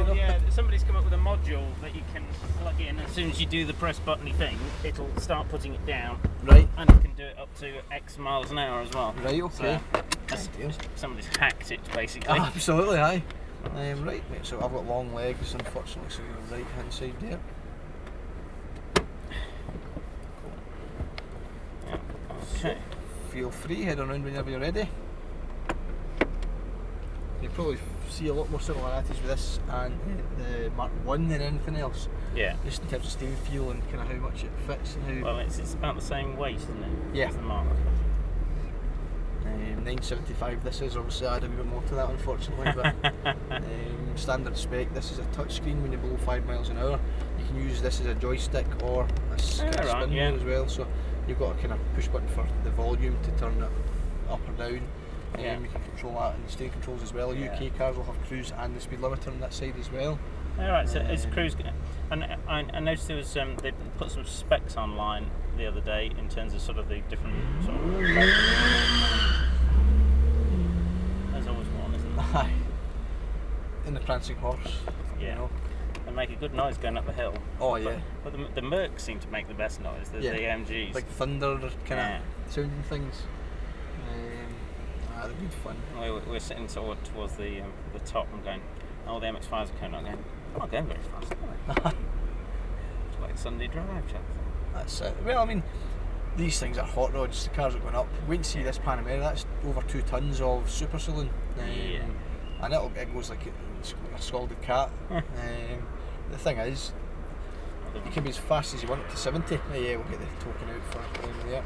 you know. Yeah, somebody's come up with a module that you can plug in. As soon as you do the press buttony thing, it'll start putting it down. Right. And you can do it up to X miles an hour as well. Right, okay. So, somebody's hacked it, basically. Absolutely, aye. Right, mate, so I've got long legs, unfortunately, so you're right hand side there. Yeah. Okay. So, feel free, head on around whenever you're ready. You probably see a lot more similarities with this and the Mark 1 than anything else. Yeah. Just in terms of steering feel and kind of how much it fits and how. Well, it's about the same weight, isn't it? Yeah. As the Mark. 975 this is, obviously I add a wee bit more to that unfortunately, but standard spec. This is a touchscreen when you're below 5 miles an hour. You can use this as a joystick or a spin wheel as well, so you've got a kind of push button for the volume to turn it up or down. You can control that in the steering controls as well. UK cars will have cruise and the speed limiter on that side as well. Alright, so it's cruise. And I noticed there was they put some specs online the other day in terms of sort of the different sort of. There's always one, isn't there? Aye. In the prancing horse. Yeah. You know. They make a good noise going up the hill. Oh yeah. But the Mercs seem to make the best noise. The AMGs. Like thunder kind of sounding things. They're good fun. We're sitting towards the top and going, oh, the MX-5s are coming on again. I'm not going very fast, are they? It's like Sunday drive, chap. That's it. Well, I mean, these things are hot rods, the cars are going up. Wait and see this Panamera, that's over 2 tons of super saloon. And it goes like a scalded cat. The thing is, you can be as fast as you want up to 70. Yeah, we'll get the token out for there.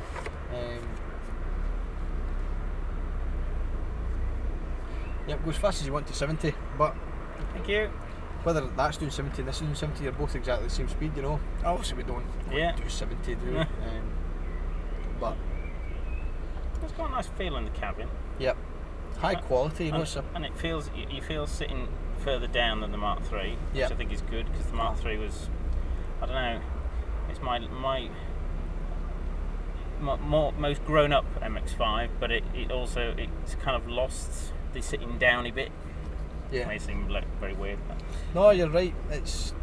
Yeah, it goes as fast as you want to 70, but thank you. Whether that's doing 70 and this is doing 70, they're both exactly the same speed, you know. Obviously we don't do 70, do we? But it's got a nice feel in the cabin. Yep. High quality, you know. And it feels, you feel sitting further down than the Mark III, which I think is good, because the Mark III was, I don't know, it's my most grown up MX-5, but it's kind of lost the sitting down a bit. Yeah. It may seem like very weird. But. No, you're right. It's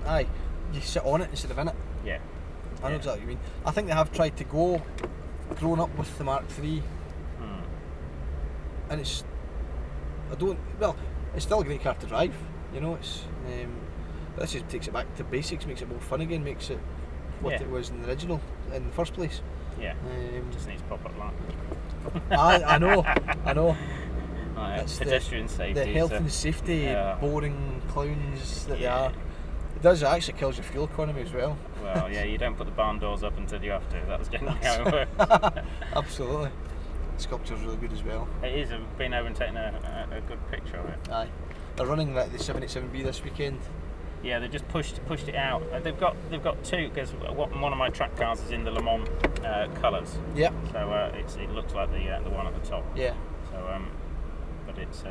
you sit on it instead of in it. Yeah. I know exactly what you mean. I think they have tried to go grown up with the Mark III, and it's still a great car to drive. You know, it's this just takes it back to basics, makes it more fun again, makes it what it was in the original in the first place. Yeah. Just needs pop-up light. I know. It's pedestrian safety. The health and safety, boring clowns that they are. It actually kills your fuel economy as well. Well, yeah, you don't put the barn doors up until you have to. That's generally how it works. Absolutely. The sculpture's really good as well. It is. I've been over and taken a good picture of it. Aye. They're running the 787B this weekend. Yeah, they just pushed it out. They've got two, because one of my track cars is in the Le Mans colours. Yeah. So it looks like the one at the top. Yeah. So but it's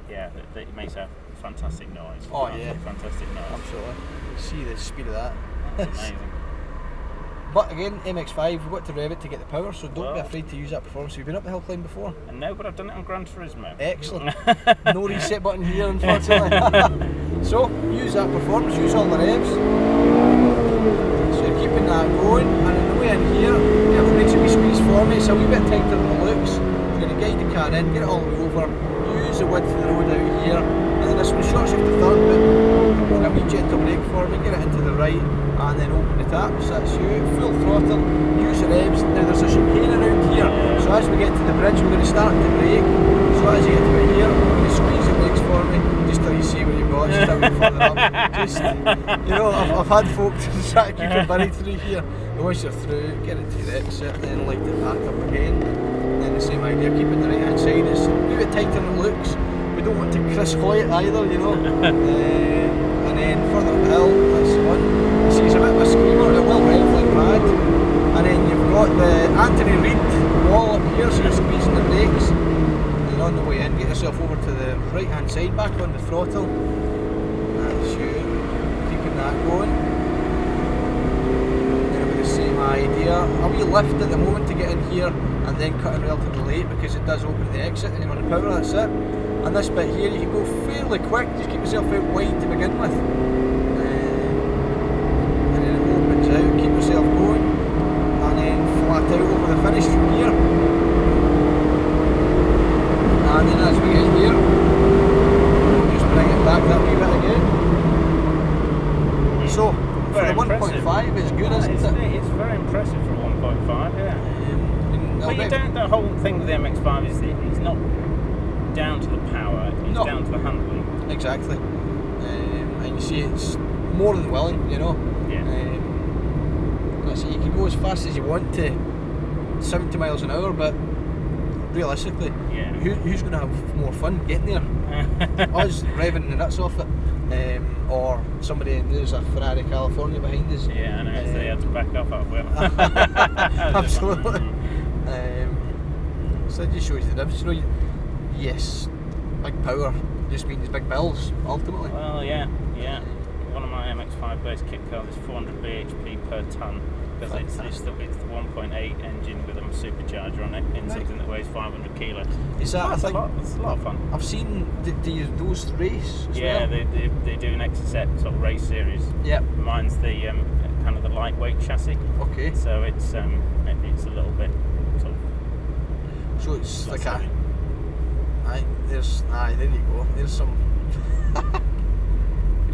it makes a fantastic noise. Oh yeah, fantastic noise. Absolutely. You see the speed of that. That's amazing. But again, MX-5, we've got to rev it to get the power, so don't be afraid to use that performance. Have you been up the hill climb before? No, but I've done it on Gran Turismo. Excellent. No reset button here, unfortunately. So, use that performance, use all the revs. So you're keeping that going, and on the way in here, it makes a wee squeeze for me. It's a wee bit tighter than it looks. You're going to guide the car in, get it all the way over, use the width of the road out here, and then this one short shift to third, but a wee gentle brake for me, get it into the right, and then open the taps. That's you, full throttle, use the revs. Now there's a chicane around here, so as we get to the bridge we're going to start to brake. So as you get to it here, we're going to squeeze the brakes for me, just till you see what you've got, just a wee further up. Just, you know, I've had folk try to keep it buried through here. And once you're through, get it to the exit, then light it back up again. And then the same idea, keep it the right hand side. It's a wee bit tighter than it looks. We don't want to Chris Hoy it either, you know. And then further up the hill, that's the one. You see it's a bit of a screamer, it will rev like mad. And then you've got the Anthony Reid wall up here, so you're squeezing the brakes. And on the way in, get yourself over to the right hand side, back on the throttle. That's you, keeping that going. Then with the same idea, a wee lift at the moment to get in here, and then cutting relatively late because it does open the exit and you're on the power, that's it. And this bit here, you can go fairly quick, just keep yourself out wide to begin with. So, for Very the impressive. 1.5, it's good, isn't it? It's very impressive for a 1.5, yeah. I'll But you bet- don't. The whole thing with the MX-5 is that it's not down to the power; it's No. down to the handling. Exactly. And you see, it's more than willing, you know. Yeah. Let's say you can go as fast as you want to 70 miles an hour, but realistically, Yeah. who's going to have more fun getting there? Us revving the nuts off it, or somebody there's a Ferrari California behind us. Yeah, I know. So they had to back off halfway. Absolutely. So it just shows you the difference. You know, yes, big power just means big bills ultimately. Well, yeah. One of my MX-5 base kit cars is 400 bhp per tonne because it's the 1.8 engine with a supercharger on it in something that weighs 500 kilos. Is that It's a lot of fun. I've seen do you those race as Yeah, well? they do an XZ sort of race series. Yeah. Mine's the kind of the lightweight chassis, Okay. so it's a little bit sort of. So it's like That's there you go. There's some.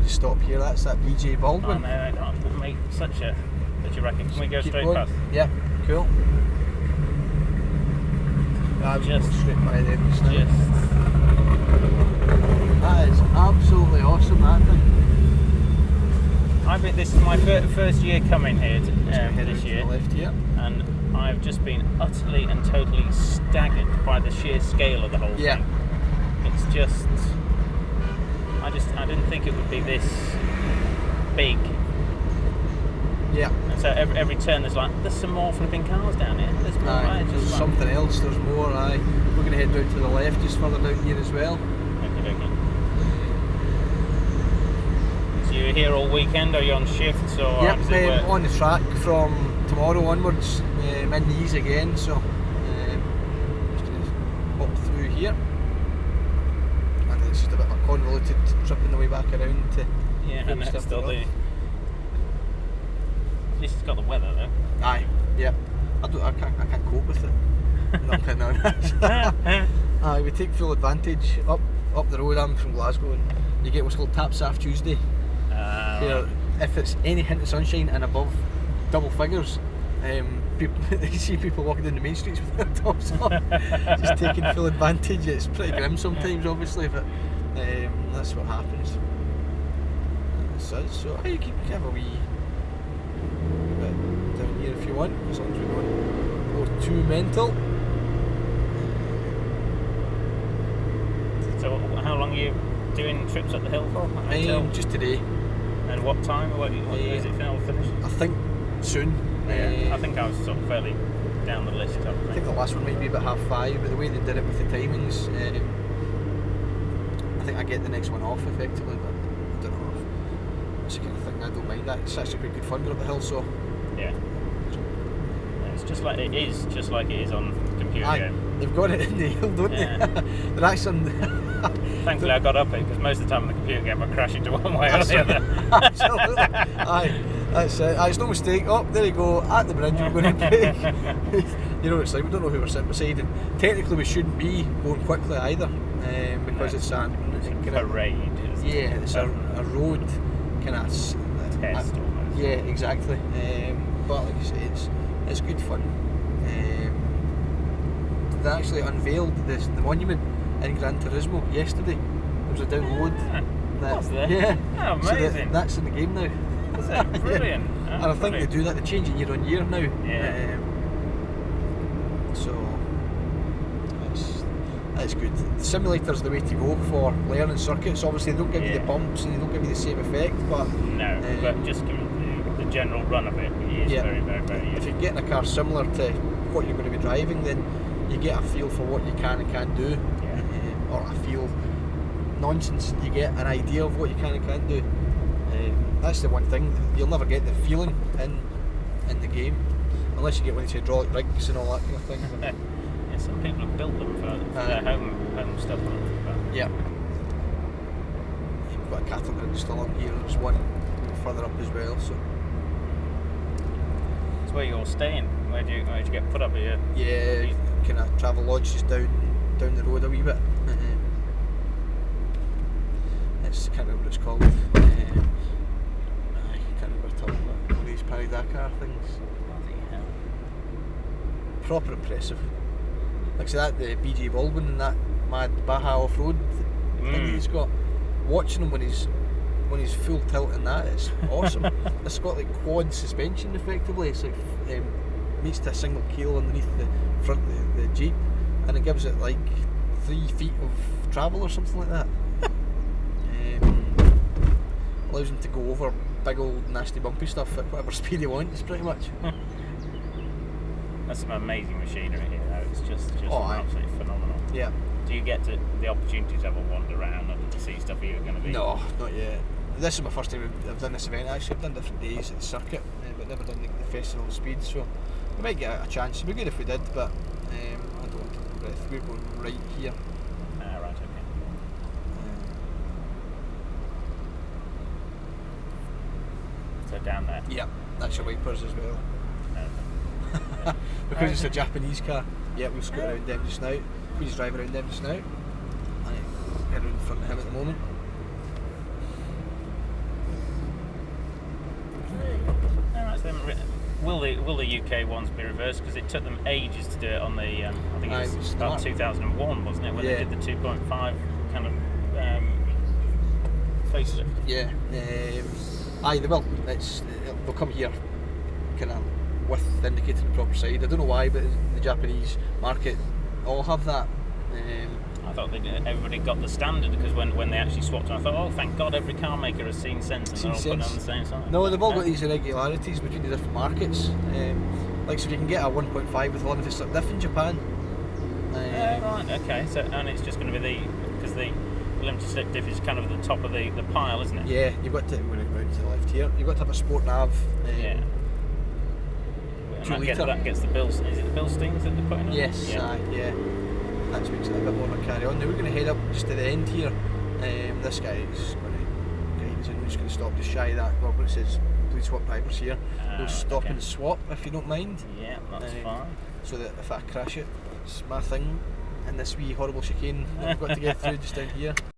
You stop here. That's that BJ Oh Baldwin. no, I don't make such a reckon. Can we go Keep straight going. past? Yeah, cool. Just- go straight by there just now. Just That is absolutely awesome. That thing. I think this is my first year coming here Head out this to year, the left here. and I've just been utterly and totally staggered by the sheer scale of the whole Yeah. thing. It's just, I didn't think it would be this big. Yeah. And so every turn there's some more flipping cars down here. There's more. Aye, there's something else. There's more. Aye, we're going to head down to the left, just further down here as well. Okay. So you're here all weekend? Are you on shifts or how does it Yep, work? on the track from tomorrow onwards. In these again, so just going to pop through here, and it's just a bit of a convoluted trip on the way back around to. Yeah, get and stuff it's still to the. run. At least it's got the weather though. Aye, yeah. I can't cope with it. Not kidding on. Aye, we take full advantage up the road. I'm from Glasgow, and you get what's called Tap Saff Tuesday. Where if it's any hint of sunshine and above double figures, people, you see people walking down the main streets with their tops on, just taking full advantage. It's pretty grim sometimes, obviously, but that's what happens. So you can have a wee bit down here if you want, as long as we don't go too mental. So how long are you doing trips up the hill for? Until, Just today. and what time? What is it all finished? I think soon. I think I was sort of fairly down the list. I think the last one might be about 5:30, but the way they did it with the timings, I think I get the next one off effectively, but I don't know. It's the kind of thing I don't mind. It's actually quite good fun going up the hill, so. Yeah. It's just like it is on computer Aye, game. they've got it in the hill, don't Yeah. they? They're actually Thankfully I got up it because most of the time in the computer game I crash into one way or the other. Absolutely. Aye, that's it. Aye, it's no mistake. Oh, there you go, at the bridge, we're going to break. You know what it's like, we don't know who we're sitting beside, and technically we shouldn't be going quickly either, because it's a Parade. Yeah, it's a road kind of Test almost. Yeah, exactly. But like I say, it's good fun. They actually unveiled the monument in Gran Turismo yesterday. There was a download. Was there? Yeah. Oh, So amazing. that's in the game now. Is it? Brilliant. Yeah. Oh, And I think brilliant. they do that. They change it year on year now. Yeah. So it's good. The simulator's the way to go for learning circuits. Obviously, they don't give you the Yeah. bumps and they don't give you the same effect, but No, but just give it the general run of it is Yeah. very, very, very if useful. you're getting a car similar to what you're going to be driving, then you get a feel for what you can and can't do, Yeah. or a feel nonsense. You get an idea of what you can and can't do. That's the one thing you'll never get the feeling in the game, unless you get one of these hydraulic rigs and all that kind of thing. Yeah, some people have built them for their home stuff. But Yeah. You've got a cattle grid still on here. There's one further up as well. So it's where you're staying. Where do you get put up here? yeah, kind of travel lodge just down the road a wee bit. It's can't remember what it's called. Dakar things. Bloody hell. Proper impressive. Like say that the BJ Baldwin and that mad Baja off-road thing that he's got. Watching him when he's full tilt in that, it's awesome. It's got like quad suspension effectively. It's like meets to a single keel underneath the front of the Jeep, and it gives it like 3 feet of travel or something like that. Allows him to go over big old nasty bumpy stuff at whatever speed he wants, pretty much. That's some amazing machinery here, though. It's just aye. absolutely phenomenal. Yeah. Do you get the opportunity to have a wander around and see stuff you're going to be? No, not yet. This is my first time I've done this event. Actually, I've done different days at the circuit, but never done the festival of speed. So we might get a chance. It'd be good if we did, but I don't want to take a breath. We're going right here. Right, okay. So down there. Yeah, that's your wipers as well. No. Because it's a Japanese car. Yeah, we'll scoot around them just now. We just drive around them just now. I head around in front of him at the moment. Alright, so will the UK ones be reversed? Because it took them ages to do it on the, I think it was about 2001, wasn't it, when they did the 2.5 kind of facelift? Yeah. Aye, they will. They'll come here, kind of with indicating the proper side. I don't know why, but the Japanese market all have that. I thought everybody got the standard, because when they actually swapped them, I thought, oh, thank God every car maker has seen sense and they're all putting on the same side. No, they've all got these irregularities between the different markets. Like, so you can get a 1.5 with a limited slip diff in Japan. Right, okay, so and it's just going to be because the limited slip diff is kind of at the top of the pile, isn't it? Yeah, you've got to, when it mounts to the left here, you've got to have a sport nav. Yeah. And that gets the bills. Is it the bill stings that they're putting on? Yes, yeah. That makes it a bit more of a carry on. Now we're going to head up just to the end here. This guy is going to guide us in. We're just going to stop just shy of that. Well, it says please swap drivers here. We'll stop and swap if you don't mind. Yeah, that's fine. So that if I crash it, it's my thing in this wee horrible chicane that we've got to get through just down here.